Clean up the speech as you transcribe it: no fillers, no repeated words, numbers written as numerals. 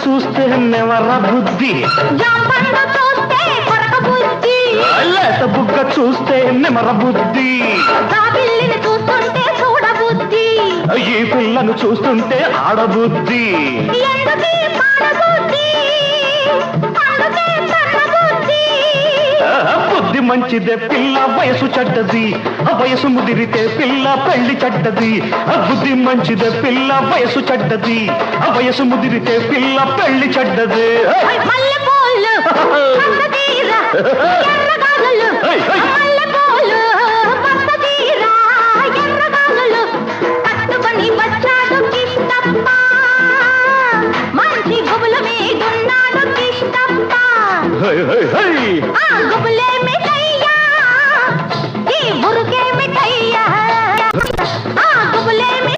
చూస్తే నెవర బుద్ధి, జాంపండు చూస్తే కొరక బుద్ధి, లేత బుగ్గ చూస్తే నెమర బుద్ధి, పిల్లిని చూస్తుంటే చూడ బుద్ధి, ఈ పిల్లను చూస్తుంటే ఆడబుద్ధి. ఎందుకీ పాడబుద్ధి, అందుకే తన్నబుద్ధి. బుద్ధి మంచిదే పిల్ల వయసు చెడ్డది, వయసు ముదిరితే పిల్ల పెళ్లి చెడ్డది. బుద్ధి మంచిదే పిల్ల వయసు చెడ్డది, వయసు ముదిరితే పిల్ల పెళ్లి చెడ్డది. మల్లెపూలు, ఎర్రగాజులు,